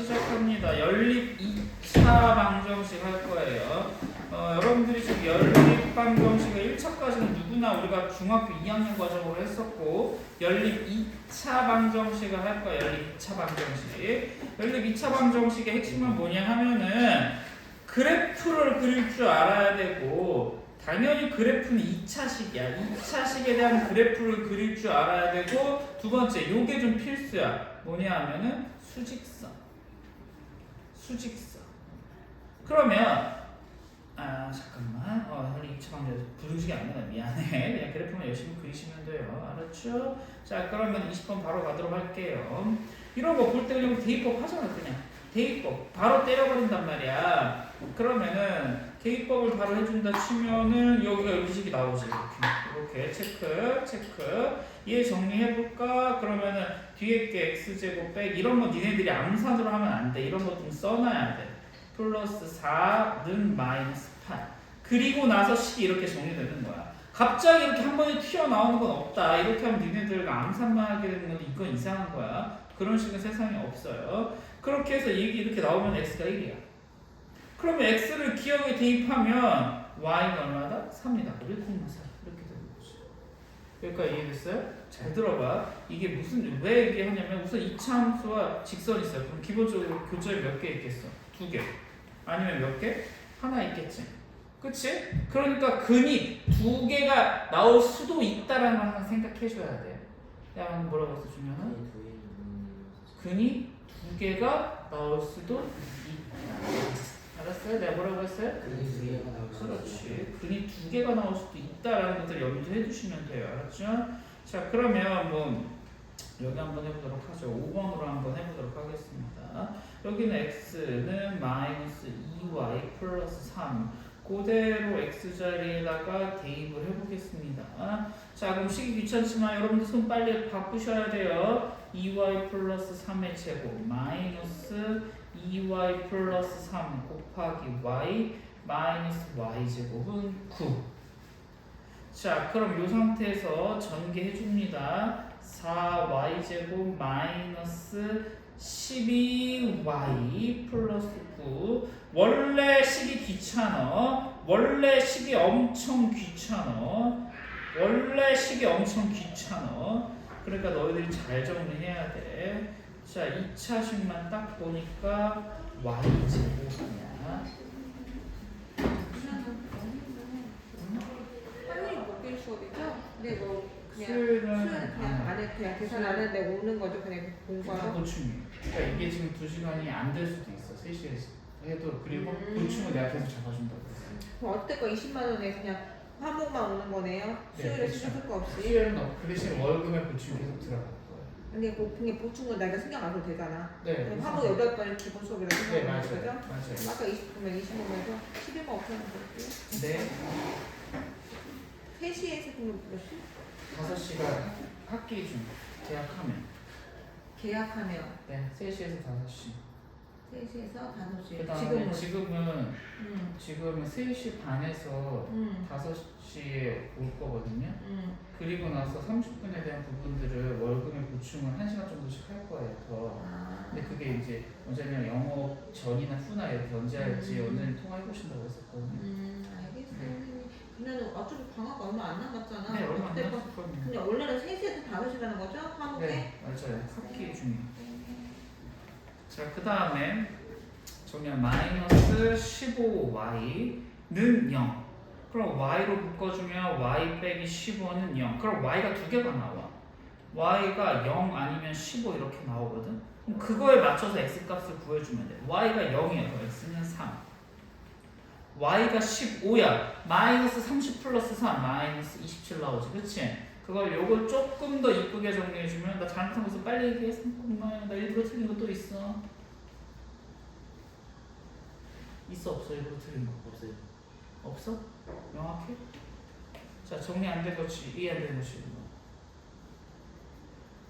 시작합니다. 연립 2차 방정식 할 거예요. 여러분들이 지금 연립 방정식을 1차까지는 누구나 우리가 중학교 2학년 과정으로 했었고, 연립 2차 방정식을 할 거예요. 연립 2차 방정식. 연립 2차 방정식의 핵심은 뭐냐 하면은 그래프를 그릴 줄 알아야 되고, 당연히 그래프는 2차식이야. 2차식에 대한 그래프를 그릴 줄 알아야 되고, 두 번째, 요게 좀 필수야. 뭐냐 하면은 수직선. 그러면 잠깐만. 현리 2차 방정식 부등식이 안 나와. 미안해. 그냥 그래프만 열심히 그리시면 돼요. 알았죠? 자, 그러면 20번 바로 가도록 할게요. 이런 거 볼 때 그냥 대입법 하잖아. 그냥 대입법 바로 때려버린단 말이야. 그러면은 대입법을 바로 해준다 치면은 여기가 여기 식이 나오지. 이렇게 체크. 얘 정리해볼까? 그러면은 뒤에 게 x제곱 빼기 이런 거 니네들이 암산으로 하면 안 돼. 이런 거 좀 써놔야 돼. 플러스 4는 마이너스 8. 그리고 나서 식이 이렇게 정리되는 거야. 갑자기 이렇게 한 번에 튀어나오는 건 없다. 이렇게 하면 니네들과 암산만 하게 되는 건데 이건 이상한 거야. 그런 식은 세상에 없어요. 그렇게 해서 이게 이렇게 나오면 x가 1이야. 그러면 x를 기억에 대입하면 y는 얼마다? 3이다. 1,4 이렇게 되는 거지. 여기까지 이해됐어요? 잘 들어봐. 이게 왜 얘기하냐면 우선 2차 함수와 직선이 있어요. 그럼 기본적으로 교점이 몇 개 있겠어? 2개. 아니면 몇 개? 하나 있겠지. 그치? 그러니까 근이 2개가 나올 수도 있다라는 걸 항상 생각해줘야 돼. 내가 뭐라고 했어, 준현아? 근이 2개가 나올 수도 있다. 알았어요? 내가 뭐라고 했어요? 근이 2개가 나올 수도 그렇지. 근이 2개가 나올 수도 있다라는 것들 염두해 주시면 돼요. 알았죠? 자, 그러면 여기 한번 해보도록 하죠. 5번으로 한번 해보도록 하겠습니다. 여기는 x는 마이너스 2y 플러스 3. 그대로 x자리에다가 대입을 해보겠습니다. 자, 그럼 식이 귀찮지만 여러분들 손 빨리 바꾸셔야 돼요. 2y 플러스 3의 제곱 마이너스 2y 플러스 3 곱하기 y 마이너스 y 제곱은 9. 자, 그럼 이 상태에서 전개해줍니다. 4y 제곱 마이너스 12y 플러스 9. 원래 식이 귀찮아. 원래 식이 엄청 귀찮아. 그러니까 너희들이 잘 정리해야 돼. 자, 2차식만 딱 보니까 y 제곱이야. 화요일 목요일 수업이죠? 네, 그냥 수요일은 그냥 안에 그냥 계산 안 했는데 오는 거죠? 그냥 공부하러? 보충이. 그러니까 이게 지금 2시간이 안 될 수도 있어. 3시에 해도. 그리고 보충을 내가 계속 잡아준다고 했어. 그럼 어때거 20만 원에 그냥 화목만 오는 거네요? 네, 수요일에 그렇죠. 수술 거 없이? 수요일은 그 대신 월급에 보충이 계속 들어갈 거예요. 근데 그냥 보충은 내가 신경 안 써도 되잖아. 네. 그럼 화목 8번 기본 수업이라고 네, 생각하는 맞아요. 거죠? 맞아요. 아까 20분면 25분에서 11만 5천 원 볼게요. 네. 3시에서 그러면 몇 시? 5시가 학기 중 계약하면 네, 3시에서 5시. 3시에서 5시. 그다음에 지금은? 지금은 3시 반에서 5시에 올 거거든요. 그리고 나서 30분에 대한 부분들을 월급의 보충을 1시간 정도씩 할 거예요. 더. 근데 그게 이제 원장님이랑 영업 전이나 후나 이렇게 언제 할지 원장님 통화해 보신다고 했었거든요. 알겠어요. 그러면 어차피 방학 얼마 안 남았잖아. 네, 얼마 안 그때 남았거든요. 근데 원래는 3시에서 5시라는 거죠? 화목에? 네, 맞아요. 학기 중에. 자, 그 다음에 정리한 마이너스 15y는 0. 그럼 y로 묶어주면 y 빼기 15는 0. 그럼 y가 2개가 나와. y가 0 아니면 15 이렇게 나오거든. 그럼 그거에 맞춰서 x 값을 구해주면 돼. y가 0이야. 그럼 x는 3. y가 15야. 마이너스 30 플러스 3 마이너스 27 나오지. 그치? 요걸 조금 더 이쁘게 정리해주면, 나 잘못한 것을 빨리 얘기했어. 엄마, 나 일부러 틀린 거 또 있어. 없어? 일부러 틀린 거 없어요. 없어? 명확해? 자, 정리 안 된 거지, 이해 안 된 거지.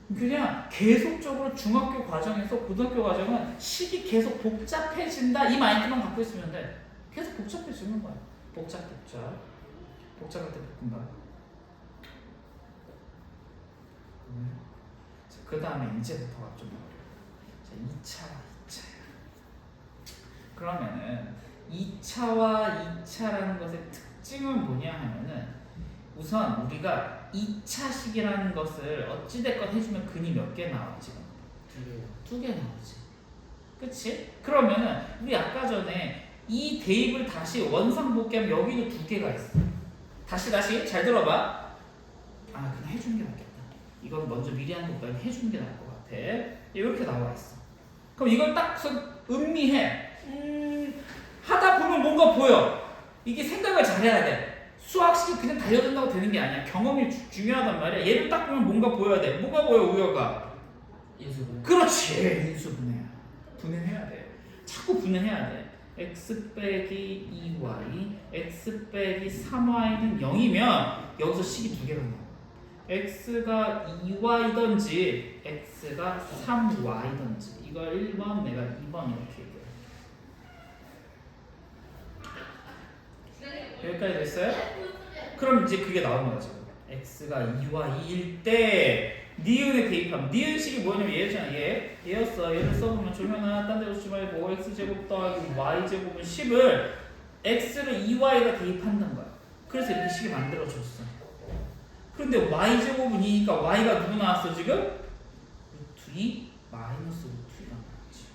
그냥 계속적으로 중학교 과정에서 고등학교 과정은 식이 계속 복잡해진다, 이 마인드만 갖고 있으면 돼. 계속 복잡해지는 거야. 복잡할 때 볶음밥. 그 다음에 이제부터가 좀 어려워. 자, 2차. 그러면은 2차와 2차라는 것의 특징은 뭐냐 하면은 우선 우리가 2차식이라는 것을 어찌됐건 해주면 근이 몇 개 나왔지? 2개 나오지. 그치? 그러면은 우리 아까 전에 이 대입을 다시 원상복귀하면 여기도 2개가 있어. 다시 잘 들어봐. 아 그냥 해주는 게 낫겠다. 이건 먼저 미리 하는 것보다 해주는 게 나을 것 같아. 이렇게 나와 있어. 그럼 이걸 딱 음미해. 하다 보면 뭔가 보여. 이게 생각을 잘해야 돼. 수학식이 그냥 달려든다고 되는 게 아니야. 경험이 중요하단 말이야. 얘를 딱 보면 뭔가 보여야 돼. 뭐가 보여 우여가? 인수분. 그렇지. 인수분해야. 분해해야 돼. 자꾸 분해해야 돼. x 빼기 2y, x 빼기 3y는 0이면 여기서 식이 2개가 나와. x가 2y든지 x가 3y든지 이거 1번 내가 2번 이렇게 얘기해. 여기까지 됐어요? 그럼 이제 그게 나오는 거죠. x가 2y일 때 니은에 대입하면 니은식이 뭐냐면 얘잖아. 얘였어. 얘를 써보면 조면아 딴 데로 쓰지 말고 x제곱 더하기 y제곱은 10을 x를 2y에다 대입한다는 거야. 그래서 이렇게 식이 만들어졌어. 그런데 y제곱은 2니까 y가 누구 나왔어 지금? 루트 2 마이너스 루트 2가 나왔지.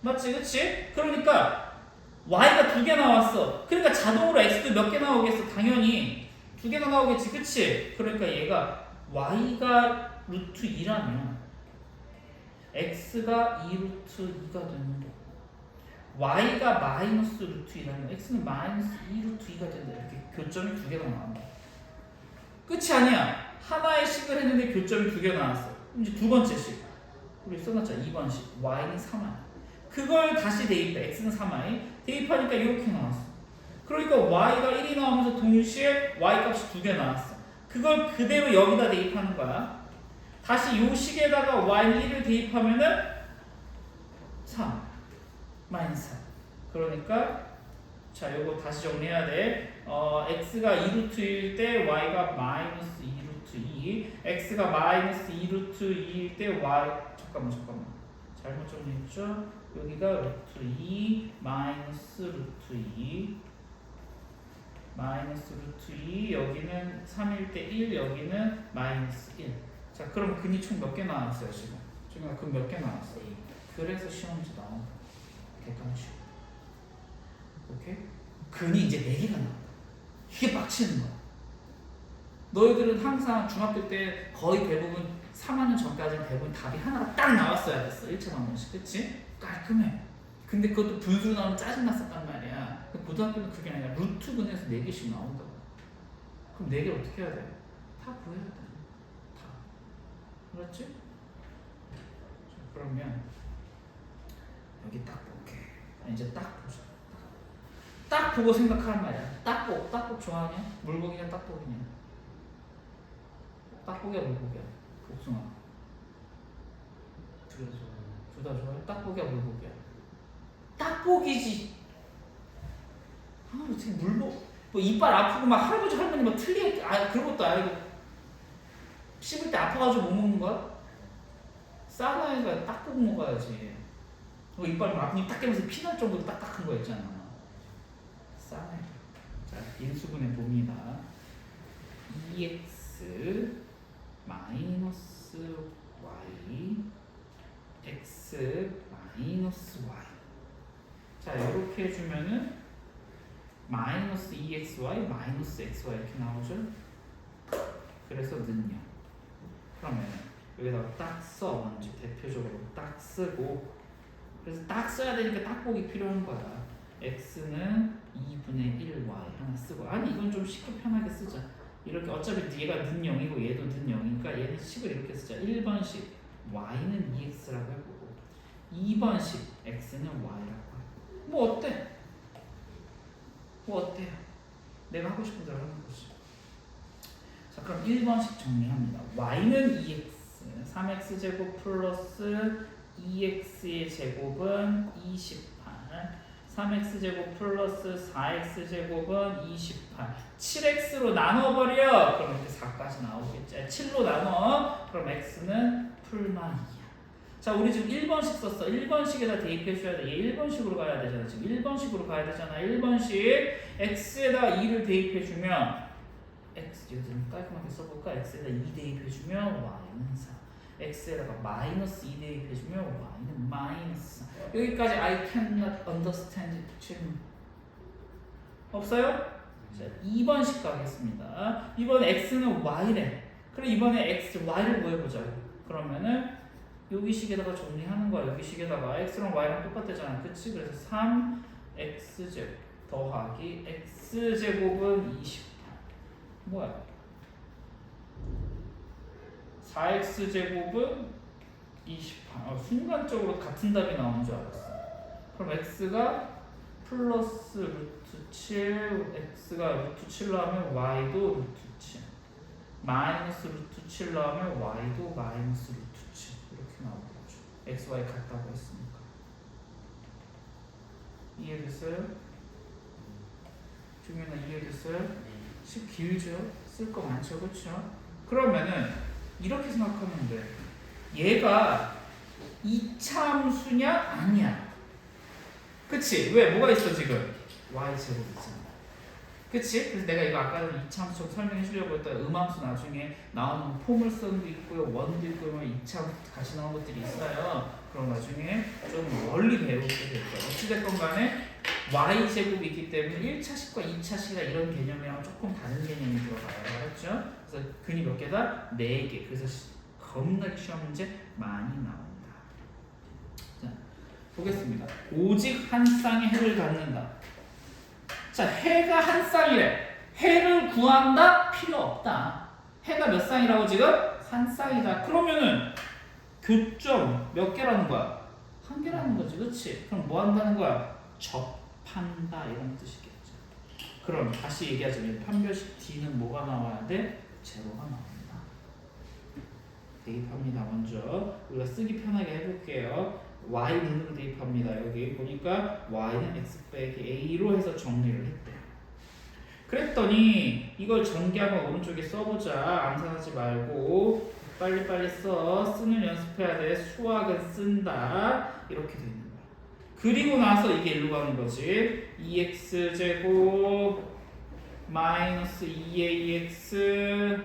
맞지? 그치? 그러니까 y가 2개 나왔어. 그러니까 자동으로 x도 몇 개 나오겠어? 당연히 2개가 나오겠지. 그치? 그러니까 얘가 y가 루트 2라면 x가 2루트 2가 되는 거고 y가 마이너스 루트 2라면 x는 마이너스 2루트 2가 된다. 이렇게 교점이 2개가 나온다. 끝이 아니야. 하나의 식을 했는데 교점이 2개 나왔어. 이제 두 번째 식. 우리 써놨잖아. 2번 식. y는 3y. 그걸 다시 대입해. x는 3y. 대입하니까 이렇게 나왔어. 그러니까 y가 1이 나오면서 동시에 y 값이 2개 나왔어. 그걸 그대로 여기다 대입하는 거야. 다시 요 식에다가 y는 1을 대입하면은 3 마이너스 3. 그러니까 자 요거 다시 정리해야 돼. x가 2루트일 때 y가 마이너스 2루트 2, x가 마이너스 2루트 2일 때 y 잠깐만 잘못 정리했죠? 여기가 루트 2 마이너스 루트 2 마이너스 루트 2 여기는 3일 때 1 여기는 마이너스 1. 자 그럼 근이 총 몇 개 나왔어요 지금? 지금 근 몇 개 나왔어요? 그래서 시험지 나온 객관식. 오케이? 근이 이제 4개가 나온다. 이게 빡치는 거야. 너희들은 항상 중학교 때 거의 대부분 3학년 전까지는 대부분 답이 하나가 딱 나왔어야 됐어. 1차 방정식. 그치? 깔끔해. 근데 그것도 분수로 나오면 짜증났었단 말이야. 고등학교는 그게 아니라 루트 근에서 4개씩 나온다고. 그럼 4개를 어떻게 해야 돼? 다 구해야 돼. 다. 그렇지? 자, 그러면 여기 딱 볼게. 이제 딱 보자. 딱 보고 생각하란 말이야. 딱복 좋아하냐? 물고기냐 딱복이냐? 딱복이야 물고기야? 복숭아. 둘 다 좋아요. 둘 다 좋아해? 딱복이야 물고기야? 딱복이지. 아 어떻게 뭐 이빨 아프고 막 할아버지 할머니 막 그런 것도 아니고 씹을 때 아파가지고 못 먹는 거야? 싸나이가 딱복 먹어야지. 이빨 막 아프니 딱 깨면서 피날 정도로 딱딱한 거 있잖아. 싸나이. 자 인수분해 봅니다. 2x 마이너스 y x 마이너스 y. 자 이렇게 해주면은 마이너스 2xy 마이너스 xy 이렇게 나오죠. 그래서 는요. 그러면 여기다가 딱 써. 먼저 대표적으로 딱 쓰고. 그래서 딱 써야 되니까 딱보기 필요한 거야. x는 2분의 1y 하나 쓰고. 아니 이건 좀 쉽게 편하게 쓰자. 이렇게 어차피 얘가 는 0이고 얘도 는 0이니까 얘는 식을 이렇게 쓰자. 1번식 y는 2x라고 해보고 2번식 x는 y라고 해보고. 뭐 어때? 뭐 어때요? 내가 하고 싶은 대로 하는 거지. 자 그럼 1번식 정리합니다. y는 2x 3x제곱 플러스 2x의 제곱은 28 3x제곱 플러스 4x제곱은 28 7x로 나눠버려. 그럼 이렇게 4까지 나오겠지. 7로 나눠. 그럼 x는 풀만 2야. 자 자, 우리 지금 1번씩 썼어. 1번씩에다 대입해줘야 돼. 얘 1번식으로 가야 되잖아. 지금 1번식으로 가야 되잖아. 1번식 x에다 2를 대입해주면 x, 이거 좀 깔끔하게 써볼까? x에다 2 대입해주면 y는 4. x에다가 마이너스 2 대입해주면 y는 마이너스 4. 여기까지 I cannot understand 질문 없어요? 자, 2번씩 가겠습니다. 이번에 x는 y래. 그럼 이번에 x, y를 구해보자. 그러면은 여기 식에다가 정리하는 거야. 여기 식에다가 x랑 y랑 똑같대잖아. 그치? 그래서 3x제곱 더하기 x제곱은 28. 뭐야? 4x제곱은 28. 순간적으로 같은 답이 나오는 줄 알았어. 그럼 x가 플러스 루트 7, x가 루트 7로 하면 y도 루트 7. 마이너스 루트 7로 하면 y도 마이너스 루트 7. 이렇게 나오는 거죠. x, y 같다고 했으니까. 이해됐어요? 중요한 이해됐어요? 식 길죠? 쓸 거 많죠? 그렇죠? 그러면은 이렇게 생각하면 돼. 얘가 이차함수냐? 아니야. 그치? 왜? 뭐가 있어 지금? y제곱 있잖아. 그치? 그래서 내가 이거 아까는 이차함수처럼 설명해 주려고 했던 음함수 나중에 나오는 포물선도 있고요, 원도 있고요, 이차함수 같이 나온 것들이 있어요. 그럼 나중에 좀 멀리 배우게 될 거야. 어찌됐건 간에 y제곱이 있기 때문에 1차식과 2차식이나 이런 개념이랑 조금 다른 개념이 들어가요. 알았죠? 그래서 근이 몇 개다? 4개. 그래서 겁나게 시험 문제 많이 나온다. 자, 보겠습니다. 오직 한 쌍의 해를 갖는다. 자, 해가 한 쌍이래. 해를 구한다? 필요 없다. 해가 몇 쌍이라고 지금? 한 쌍이다. 그러면은 교점 몇 개라는 거야? 한 개라는 거지, 그렇지? 그럼 뭐 한다는 거야? 접한다 이런 뜻이겠죠. 그럼 다시 얘기하자면 판별식 D는 뭐가 나와야 돼? 제로가 나옵니다. 대입합니다. 먼저 우리가 쓰기 편하게 해볼게요. y는으로 대입합니다. 여기 보니까 y는 x 빼기 a로 해서 정리를 했대. 그랬더니 이걸 전개하면 오른쪽에 써보자. 암산하지 말고 빨리빨리 써. 쓰는 연습해야 돼. 수학은 쓴다. 이렇게 돼 있는 거야. 그리고 나서 이게 일로 가는 거지. 2x제곱 마이너스 2ax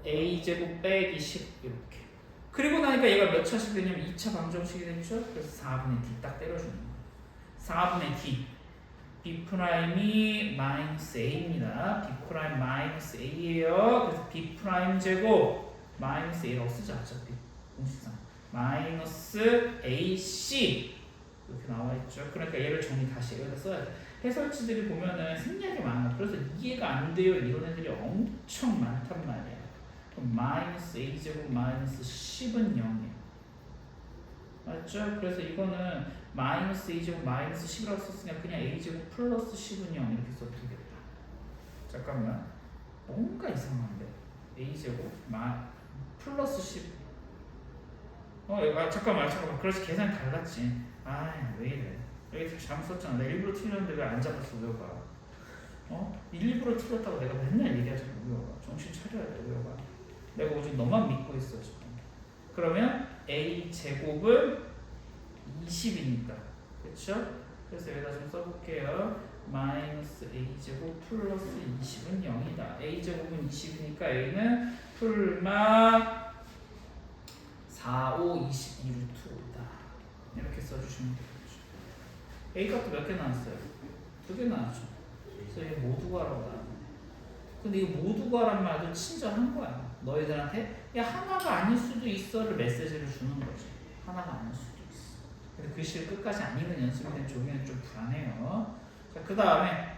a제곱 빼기 10 이렇게. 그리고 나니까 얘가 몇 차식 되냐면 2차 방정식이 되죠. 그래서 4분의 d 딱 때려주는 거야. 4분의 d b 프라임이 마이너스 a입니다. b 프라임 마이너스 a예요. 그래서 b 프라임 제곱 마이너스 a라고 쓰자. 어차피 공식상 마이너스 ac 이렇게 나와 있죠. 그러니까 얘를 정리 다시 여기다 써야 돼. 해설지들이 보면은 생략이 많아. 그래서 이해가 안 돼요. 이런 애들이 엄청 많단 말이야. 그럼 마이너스 a제곱 마이너스 10은 0이에요. 맞죠? 그래서 이거는 마이너스 a제곱 마이너스 10이라고 썼으니까 그냥 a제곱 플러스 10은 0 이렇게 써도 되겠다. 잠깐만. 뭔가 이상한데? a제곱 플러스 10. 잠깐만. 그렇지 계산이 달랐지. 왜 이래? 여기 잘못 썼잖아. 내가 일부러 틀렸는데 왜 안 잡았어? 우여가. 일부러 틀렸다고 내가 맨날 얘기하잖아. 우여가. 정신 차려야 돼. 우여가. 내가 오직 너만 믿고 있어 지금. 그러면 a 제곱은 20이니까, 그렇죠? 그래서 여기다 좀 써볼게요. 마이너스 a 제곱 플러스 20은 0이다. a 제곱은 20이니까 a는 풀마 4, 5, 22 루트 5다. 이렇게 써주시면 되겠죠. a 값도 몇 개 나왔어요? 2개 나왔죠. 그래서 이게 모두 가라고 나왔네. 근데 이거 모두 가란 말도 친절한 거야. 너희들한테 야 하나가 아닐 수도 있어를 메시지를 주는 거지. 하나가 아닐 수도 있어. 근데 글씨를 끝까지 안 읽는 연습이 된 종이는 좀 불안해요. 자, 그 다음에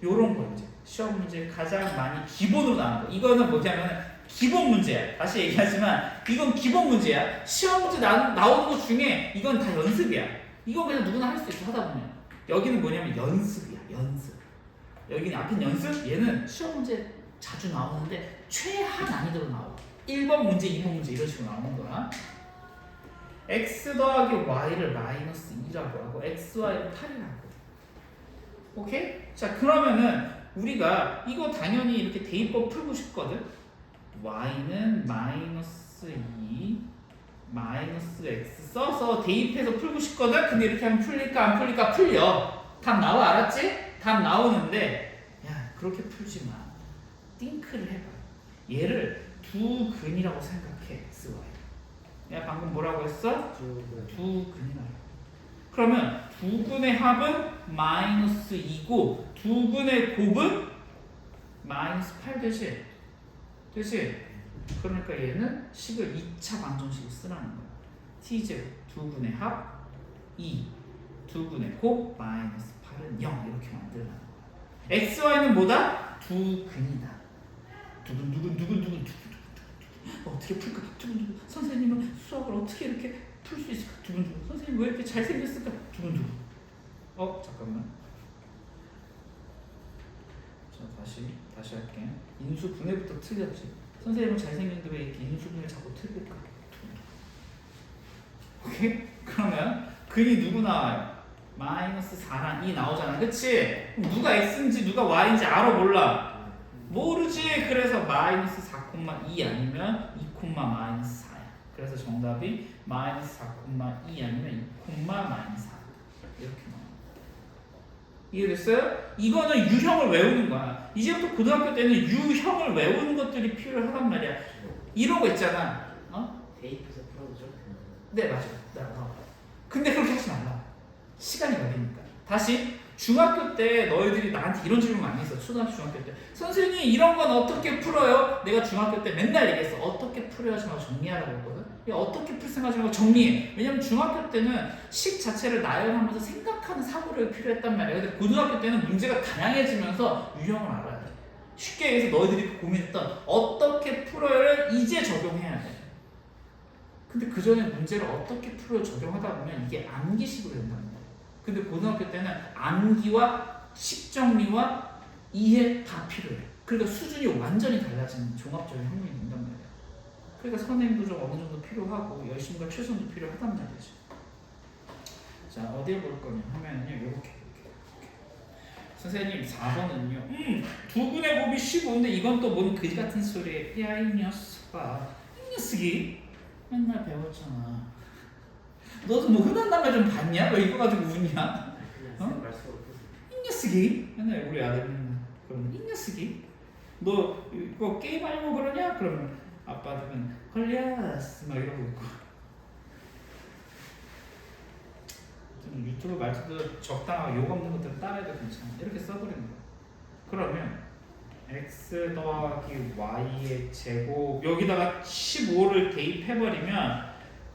요런 거 이제 시험 문제 가장 많이 기본으로 나오는 거. 이거는 뭐냐면 기본 문제야. 다시 얘기하지만 이건 기본 문제야. 시험 문제 나오는 것 중에 이건 다 연습이야. 이건 그냥 누구나 할 수 있어 하다 보면. 여기는 뭐냐면 연습이야. 연습. 여기는 앞엔 연습, 얘는 시험 문제 자주 나오는데 최하 난이도로 나와. 1번 문제, 2번 문제 이런 식으로 나오는 거야. x 더하기 y를 마이너스 2라고 하고 xy를 8이라고. 오케이? 자, 그러면은 우리가 이거 당연히 이렇게 대입법 풀고 싶거든. y는 마이너스 2 마이너스 x 써서 대입해서 풀고 싶거든? 근데 이렇게 하면 풀릴까 안 풀릴까? 풀려. 답 나와, 알았지? 답 나오는데 야 그렇게 풀지 마. 띵크를 해봐. 얘를 두 근이라고 생각해. xy. 내가 방금 뭐라고 했어? 두 근이라고. 그러면 두 근의 합은 마이너스 2고 두 근의 곱은 마이너스 8 되지? 되지? 그러니까 얘는 식을 2차 방정식으로 쓰라는 거야. t제곱 두 근의 합 2, 두 근의 곱 마이너스 8은 0 이렇게 만들라는 거야. xy는 뭐다? 두 근이다. 두근 어떻게 풀까? 두근두근 선생님은 수학을 어떻게 이렇게 풀 수 있을까? 두근두근 선생님 왜 이렇게 잘생겼을까? 두근두근 잠깐만. 자 다시 할게. 인수 분해부터 틀렸지. 선생님은 잘생겼는데 왜 이렇게 인수 분해 자꾸 틀릴까? 오케이? 그러면 근이 누구 나와요? 마이너스 4랑 2 나오잖아. 그치? 그럼 누가 x인지 누가 y인지 알아 몰라? 모르지. 그래서 마이너스 4,2 아니면 2, 마이너스 4야. 그래서 정답이 마이너스 4,2 아니면 2, 마이너스 4 이렇게 나와. 이해됐어요? 이거는 유형을 외우는 거야. 이제부터 고등학교 때는 유형을 외우는 것들이 필요하단 말이야. 이런 거 있잖아. 대입해서 풀어보죠. 네 맞아. 근데 그렇게 하지 말라. 시간이 걸리니까. 다시 중학교 때 너희들이 나한테 이런 질문 많이 했어. 초등학교 중학교 때 선생님 이런 건 어떻게 풀어요? 내가 중학교 때 맨날 얘기했어. 어떻게 풀어야지 말고 정리하라고 했거든. 어떻게 풀 생각하지 말고 정리해. 왜냐면 중학교 때는 식 자체를 나열하면서 생각하는 사고력이 필요했단 말이야. 근데 고등학교 때는 문제가 다양해지면서 유형을 알아야 돼. 쉽게 얘기해서 너희들이 고민했던 어떻게 풀어요를 이제 적용해야 돼. 근데 그 전에 문제를 어떻게 풀어요 적용하다 보면 이게 암기식으로 된단 말이야. 근데 고등학교 때는 암기와 식정리와 이해 다 필요해. 그러니까 수준이 완전히 달라지는 종합적인 학문이 된단 말이야. 그러니까 선생님도 좀 어느 정도 필요하고 열심과 최선도 필요하단 말이지. 자 어디에 볼 거냐 하면은요 이렇게 선생님 4번은요 두 분의 곱이 15인데 이건 또 뭔 그지 같은 소리에 야 이 녀석아 이 녀석이 맨날 배웠잖아. 너도 뭐 흔한 남자 좀 봤냐? 왜 이거 가지고 우냐? 이 녀석이 맨날 우리 아들 그러면 이 녀석이 너 이거 게임하려고 그러냐? 그러면 아빠들은 걸렸어 막 이러고 있고. 좀 유튜브 말투도 적당하고 욕 없는 것들 따라해도 괜찮아. 이렇게 써버리는 거야. 그러면 x 더하기 y의 제곱 여기다가 15를 대입해버리면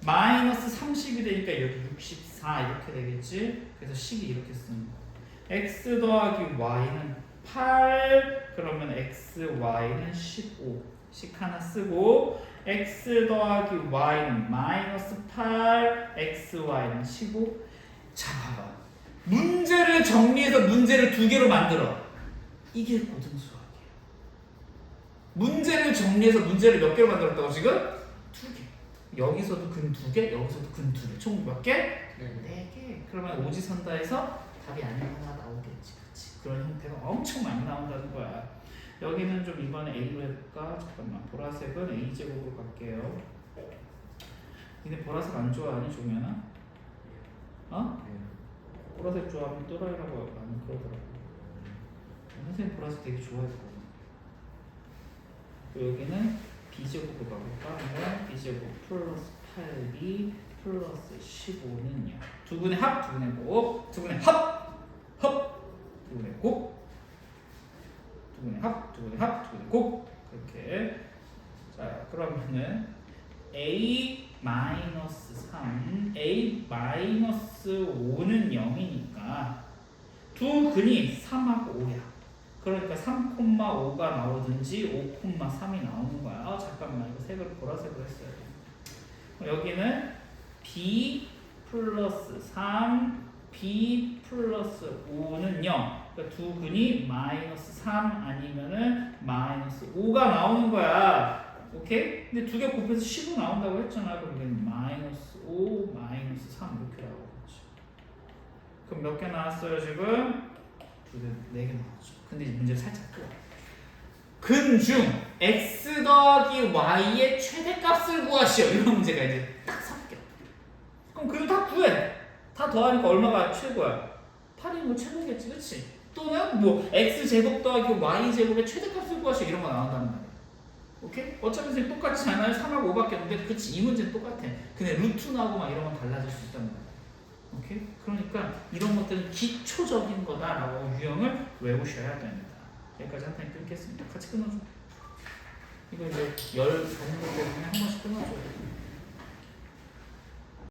마이너스 30이 되니까 여기 64 이렇게 되겠지. 그래서 식이 이렇게 쓰는 거야. x 더하기 y는 8 그러면 xy는 15 식 하나 쓰고 x 더하기 y는 마이너스 8 xy는 15. 자 봐봐. 문제를 정리해서 문제를 두 개로 만들어. 이게 고등수학이야. 문제를 정리해서 문제를 몇 개로 만들었다고 지금? 두 개. 여기서도 근 두 개, 여기서도 근 두 개. 총 몇 개? 네 개. 그러면 오지선다에서 답이 아니면 하나 나오겠지. 그치? 그런 형태가 엄청 많이 나온다는 거야. 여기는 좀 이번에 A로 해볼까? 잠깐만. 보라색은 A제곱으로 갈게요. 근데 보라색 안 좋아하니 종현아? 보라색 좋아하면 또라이라고 많이 그러더라고. 선생님 보라색 되게 좋아했거든. 여기는 B제곱으로 가볼까? 그러면 B제곱 플러스 8B 플러스 15는요. 두 분의 합, 두 분의 곱, 두 분의 합, 두 분의 곱, 두 분의 합, 두 분의 합, 두 분의 곱. 그렇게. 자, 그러면은 A-3, A-5는 0이니까 두 근이 3하고 5야. 그러니까 3,5가 나오든지 5,3이 나오는 거야. 잠깐만 이거 색을 보라색으로 했어요. 여기는 B 플러스 3, B 플러스 5는 0. 그러니까 두 근이 마이너스 3 아니면은 마이너스 5가 나오는 거야. 오케이? 근데 두 개 곱해서 15 나온다고 했잖아. 그럼 여기는 마이너스 5, 마이너스 3 이렇게 나오겠지. 그럼 몇 개 나왔어요 지금? 네 개 나왔죠. 근데 문제를 살짝 또 근중 x 더하기 y의 최대값을 구하시오. 이런 문제가 이제 딱 구해. 다 더하니까 얼마가 최고야? 8이 뭐 최고겠지, 그치? 또는 뭐 x제곱 더하기 y제곱의 최대값을 구하시오 이런 거 나온다는 말이야. 오케이? 어차피 선생님 똑같지 않아요? 3하고 5밖에 없는데 그치 이 문제는 똑같아. 근데 루트 나오고 막 이런 건 달라질 수 있단 말이야. 오케이? 그러니까 이런 것들은 기초적인 거다라고 유형을 외우셔야 됩니다. 여기까지 한 타임 끊겠습니다. 같이 끊어줘. 이거 이제 열 정도 때문에 한 번씩 끊어줘야 돼.